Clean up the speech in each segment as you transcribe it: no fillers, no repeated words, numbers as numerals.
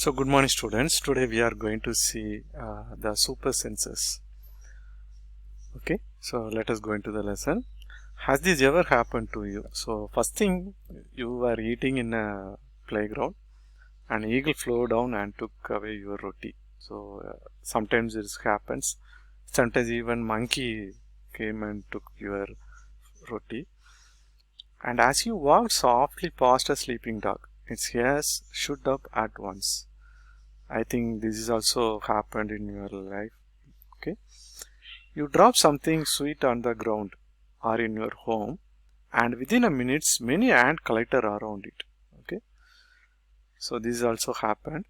So good morning students. Today we are going to see the super senses. Okay, so let us go into the lesson. Has this ever happened to you? So first thing, you were eating in a playground, an eagle flew down and took away your roti. So sometimes this happens. Sometimes even monkey came and took your roti. And as you walked softly past a sleeping dog, its ears stood up at once. I think this is also happened in your life. Okay, you drop something sweet on the ground or in your home, and within a minute many ants collected around it. Okay, so this also happened.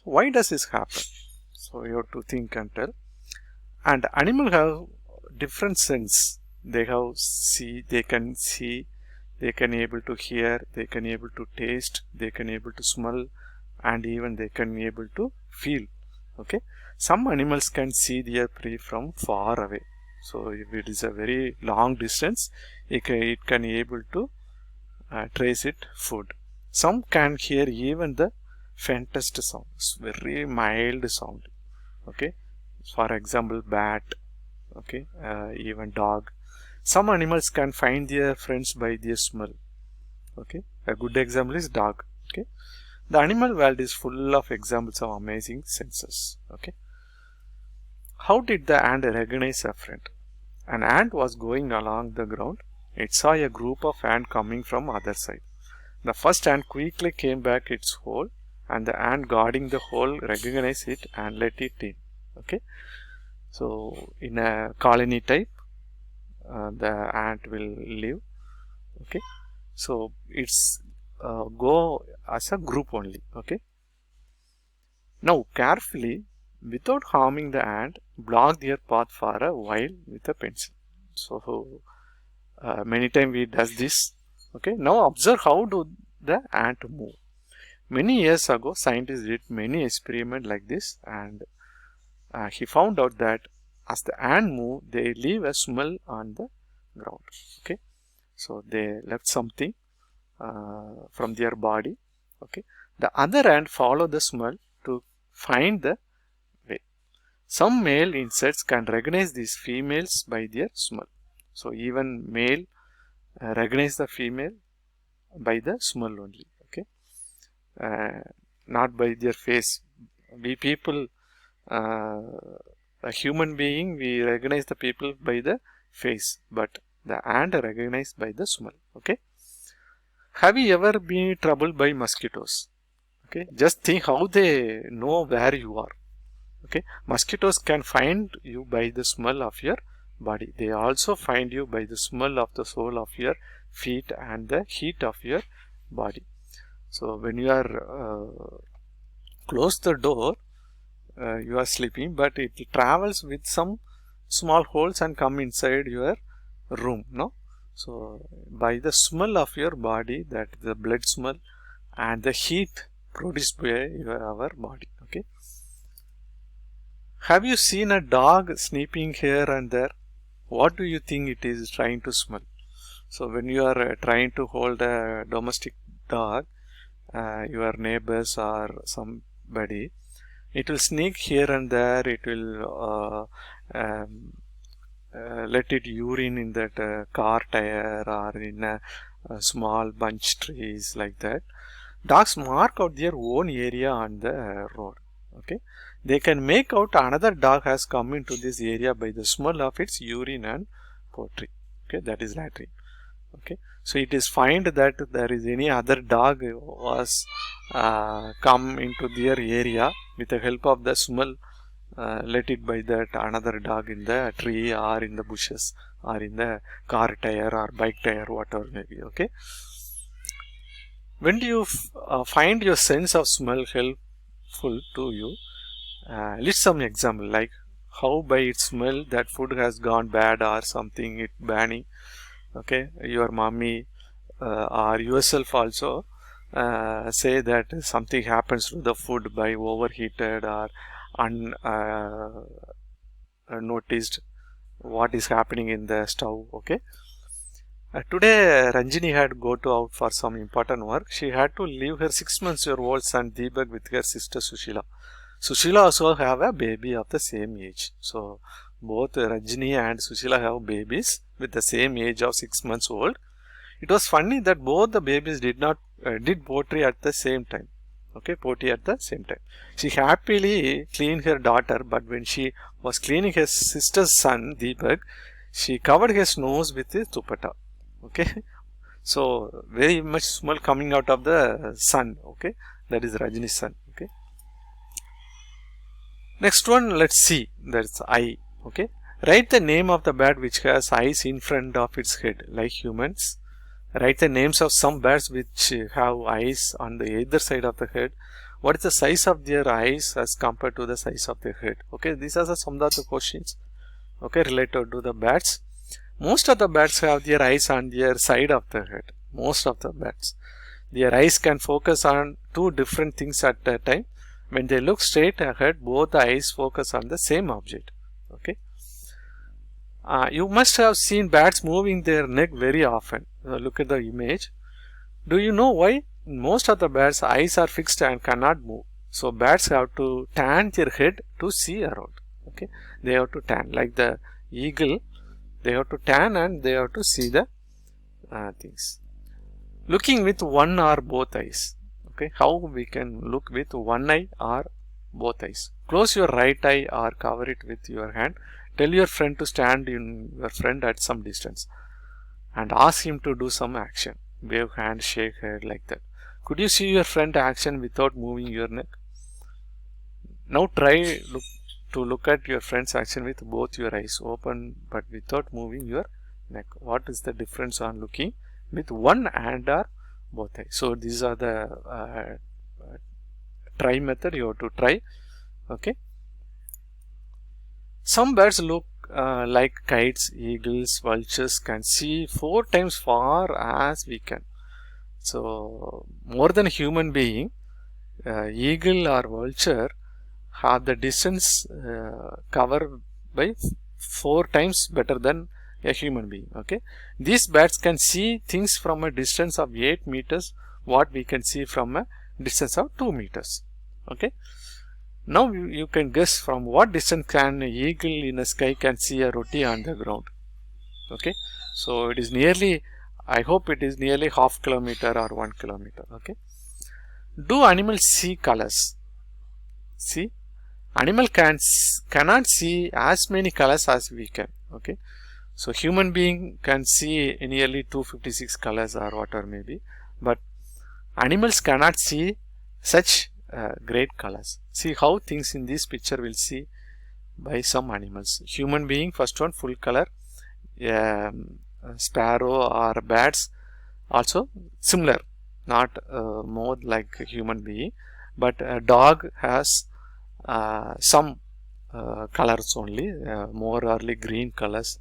Why does this happen? So you have to think and tell. And animals have different sense. They have they can see, they can able to hear, they can able to taste, they can able to smell, and even they can able to feel. Okay, some animals can see their prey from far away. So if it is a very long distance, it can able to trace it food. Some can hear even the faintest sound, very mild sound. Okay, for example bat. Okay, even dog. Some animals can find their friends by their smell. Okay, a good example is dog. Okay, the animal world is full of examples of amazing senses. Okay, how did the ant recognize a friend? An ant was going along the ground. It saw a group of ants coming from other side. The first ant quickly came back its hole, and the ant guarding the hole recognized it and let it in. Okay, so in a colony type, the ant will live. Okay, so it's go as a group only. Okay, now carefully, without harming the ant, block their path for a while with a pencil. So many times we does this. Okay, now observe how do the ant move. Many years ago, scientists did many experiments like this, and he found out that as the ant move, they leave a smell on the ground. Okay, so they left something from their body. Okay, the other ant follow the smell to find the way. Some male insects can recognize these females by their smell. So even male recognize the female by the smell only. Okay, not by their face. We people, a human being, we recognize the people by the face, but the ant recognized by the smell. Okay, have you ever been troubled by mosquitoes? Okay, just think how they know where you are. Okay, mosquitoes can find you by the smell of your body. They also find you by the smell of the sole of your feet and the heat of your body. So when you are close the door, you are sleeping, but it travels with some small holes and come inside your room. No, so by the smell of your body, that the blood smell and the heat produced by our body. Okay, have you seen a dog sniffing here and there? What do you think it is trying to smell? So when you are trying to hold a domestic dog, your neighbors or somebody, it will sneak here and there. It will let it urine in that car tire or in a small bunch trees like that. Dogs mark out their own area on the road. Okay, they can make out another dog has come into this area by the smell of its urine and pottery. Okay, that is latrine. Okay, so it is find that there is any other dog was come into their area with the help of the smell, let it by that another dog in the tree or in the bushes or in the car tire or bike tire, whatever may be. Okay, when do you find your sense of smell helpful to you? List some example like how by its smell that food has gone bad or something it burning. Okay, your mommy or yourself also say that something happens to the food by overheated or unnoticed what is happening in the stove. Okay, Today Ranjini had go to out for some important work. She had to leave her 6 months old son Deepak with her sister Sushila. Sushila also have a baby of the same age. So both Ranjini and Sushila have babies with the same age of 6 months old. It was funny that both the babies did not did pottery at the same time. Okay, pottery at the same time. She happily cleaned her daughter, but when she was cleaning her sister's son Deepak, she covered his nose with his dupatta. Okay, so very much smell coming out of the sun. Okay, that is Rajini's son. Okay, next one, let's see. That's eye. Okay, write the name of the bird which has eyes in front of its head, like humans. Write the names of some birds which have eyes on the either side of the head. What is the size of their eyes as compared to the size of their head? Okay, these are some of the questions. Okay, related to the birds. Most of the birds have their eyes on their side of the head. Most of the birds. Their eyes can focus on two different things at a time. When they look straight ahead, both the eyes focus on the same object. Okay. You must have seen bats moving their neck very often. Look at the image. Do you know why? Most of the bats' eyes are fixed and cannot move. So bats have to turn their head to see around. Okay, they have to turn like the eagle. They have to turn and they have to see the things. Looking with one or both eyes. Okay, how we can look with one eye or both eyes. Close your right eye or cover it with your hand. Tell your friend to stand in your friend at some distance and ask him to do some action. Wave hand, shake head, like that. Could you see your friend action without moving your neck? Now try to look at your friend's action with both your eyes open but without moving your neck. What is the difference on looking with one hand or both eyes? So these are the try method you have to try. Okay. Some birds look like kites, eagles, vultures can see 4 times far as we can. So more than a human being, eagle or vulture have the distance covered by 4 times better than a human being. Okay, these bats can see things from a distance of 8 meters, what we can see from a distance of 2 meters. Okay. Now you can guess from what distance can an eagle in the sky can see a roti on the ground. Okay, so it is nearly, I hope it is nearly half kilometer or 1 kilometer. Okay, do animals see colors? See, animal cannot see as many colors as we can. Okay, so human being can see nearly 256 colors or whatever maybe, but animals cannot see such great colors. See how things in this picture will see by some animals. Human being, first one full color, sparrow or bats also similar, not more like a human being, but a dog has some colors only, more early green colors,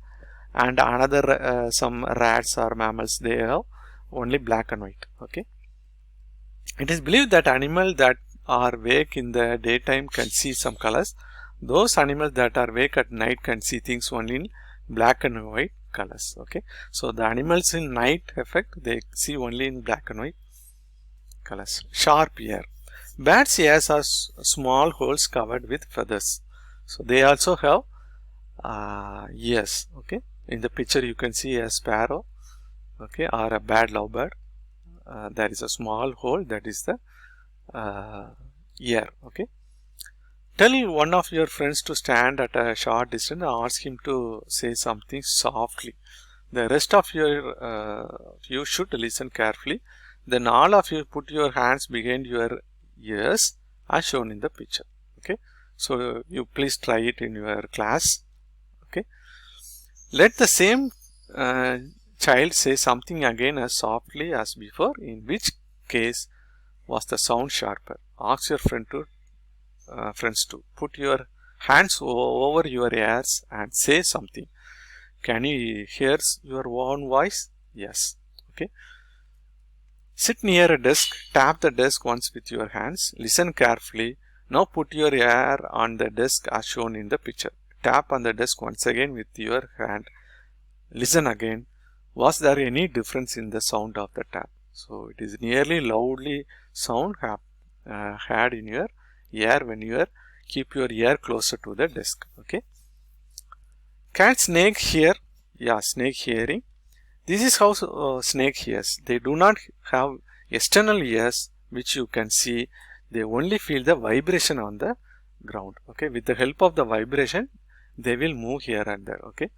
and another some rats or mammals, they have only black and white. Okay, it is believed that animals that are awake in the daytime can see some colors. Those animals that are awake at night can see things only in black and white colors. Okay, so the animals in night effect, they see only in black and white colors. Sharp ear. Bats' ears are small holes covered with feathers. So they also have ears. Okay, in the picture you can see a sparrow. Okay, or a bad lovebird. There is a small hole, that is the ear. Okay, tell one of your friends to stand at a short distance and ask him to say something softly. The rest of you should listen carefully. Then all of you put your hands behind your ears as shown in the picture. Okay, so you please try it in your class. Okay, let the same child say something again as softly as before. In which case was the sound sharper? Ask your friends to put your hands over your ears and say something. Can you hear your own voice? Yes. Okay. Sit near a desk. Tap the desk once with your hands. Listen carefully. Now put your ear on the desk as shown in the picture. Tap on the desk once again with your hand. Listen again. Was there any difference in the sound of the tap? So it is nearly loudly sound had in your ear when you keep your ear closer to the desk. Okay. Can snake hear? Yeah, snake hearing. This is how snake hears. They do not have external ears which you can see. They only feel the vibration on the ground. Okay. With the help of the vibration, they will move here and there. Okay.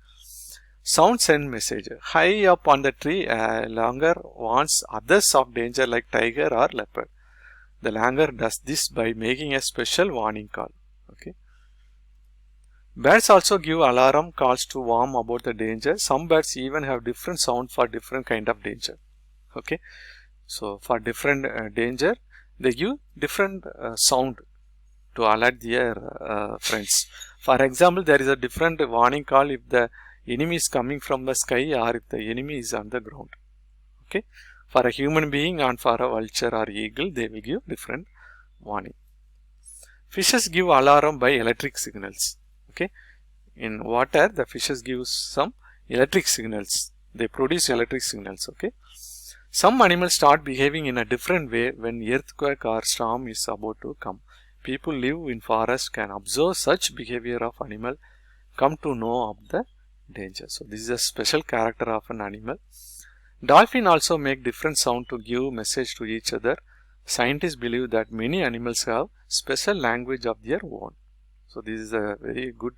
Sound send message. High up on the tree, a langur warns others of danger like tiger or leopard. The langur does this by making a special warning call. Okay. Birds also give alarm calls to warn about the danger. Some birds even have different sound for different kind of danger. Okay. So for different danger, they give different sound to alert their friends. For example, there is a different warning call if the enemy is coming from the sky or if the enemy is on the ground. Okay. For a human being and for a vulture or eagle, they will give different warning. Fishes give alarm by electric signals. Okay. In water, the fishes give some electric signals. They produce electric signals. Okay. Some animals start behaving in a different way when earthquake or storm is about to come. People live in forest can observe such behavior of animal, come to know of the danger. So this is a special character of an animal. Dolphin also make different sound to give message to each other. Scientists believe that many animals have special language of their own. So this is a very good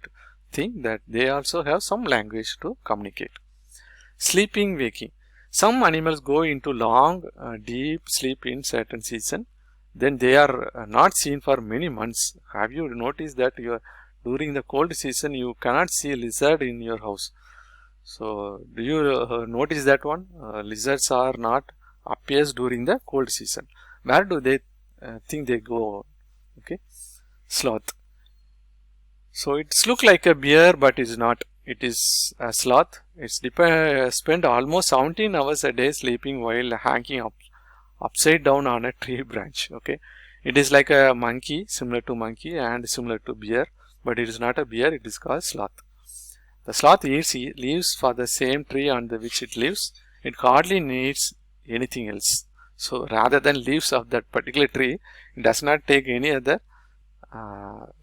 thing that they also have some language to communicate. Sleeping, waking. Some animals go into long, deep sleep in certain season. Then they are not seen for many months. Have you noticed that during the cold season you cannot see lizard in your house? So do you notice that one? Lizards are not appears during the cold season. Where do they think they go? Okay, sloth. So it's look like a bear, but it's not. It is a sloth. It's spend almost 17 hours a day sleeping while hanging upside down on a tree branch. Okay, it is like a monkey, similar to monkey and similar to bear, but it is not a bear. It is called sloth. The sloth eats leaves for the same tree on which it lives. It hardly needs anything else. So rather than leaves of that particular tree, it does not take any other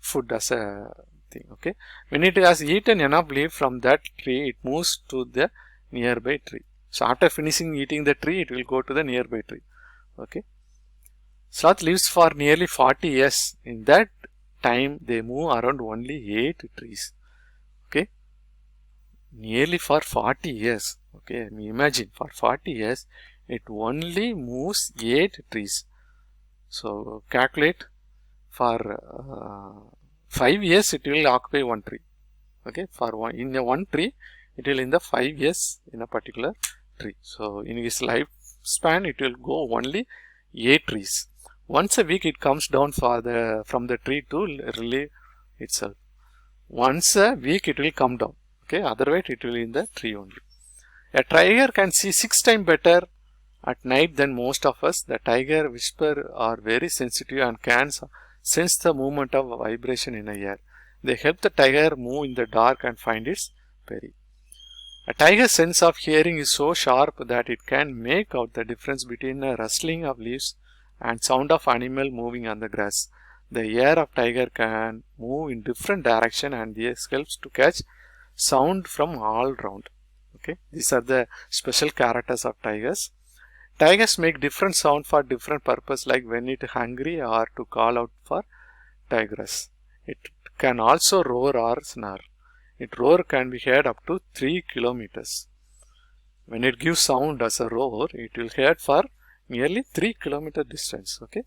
food as a thing. Okay, when it has eaten enough leaf from that tree, it moves to the nearby tree. So after finishing eating the tree, it will go to the nearby tree. Okay, sloth lives for nearly 40 years. In that time, they move around only 8 trees. Okay, nearly for 40 years. Okay, imagine for 40 years, it only moves 8 trees. So calculate for 5 years, it will occupy one tree. Okay, for in one tree, it will in the 5 years in a particular tree. So in his lifespan, it will go only 8 trees. Once a week, it comes down from the tree to relieve itself. Once a week, it will come down. Okay, otherwise it will in the tree only. A tiger can see 6 times better at night than most of us. The tiger whisper are very sensitive and can sense the movement of vibration in the air. They help the tiger move in the dark and find its prey. A tiger's sense of hearing is so sharp that it can make out the difference between a rustling of leaves and sound of animal moving on the grass. The ear of tiger can move in different direction and this helps to catch sound from all round. Okay, these are the special characters of tigers. Tigers make different sound for different purpose, like when it hungry or to call out for tigress. It can also roar or snarl. Its roar can be heard up to 3 kilometers. When it gives sound as a roar, it will heard for nearly 3 kilometer distance. Okay.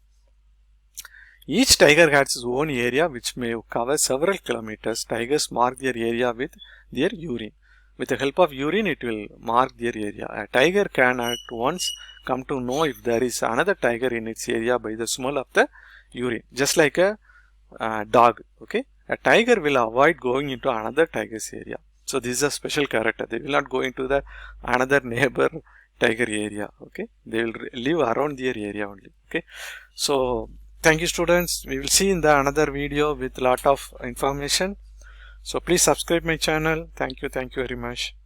Each tiger has its own area which may cover several kilometers. Tigers mark their area with their urine. With the help of urine, it will mark their area. A tiger can at once come to know if there is another tiger in its area by the smell of the urine, just like a dog. Okay, a tiger will avoid going into another tiger's area. So this is a special character. They will not go into the another neighbor tiger area. Okay, they will live around their area only. Okay, so thank you, students. We will see in the another video with lot of information. So please subscribe my channel. Thank you very much.